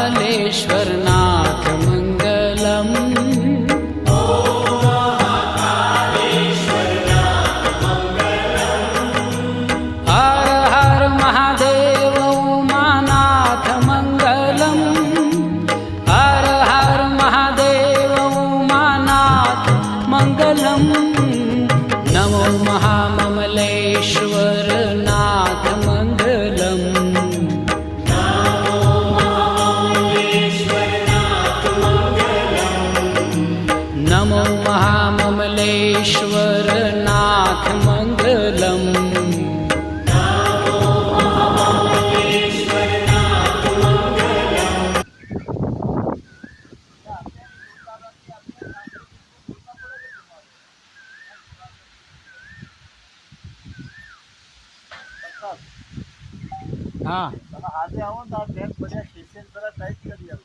महाकालेश्वरनाथ मंगलम्। हर हर महादेव उमानाथ मंगलम्। हर हर महादेव उमानाथ मंगलम्। नमो महाममलेश्वर नाथ मंगलम्। नमो महाममलेश्वर नाथ मंगलम्। हाँ, आज आओ तो आप बैंक बढ़िया स्टेशन पर टाइप कर दिया।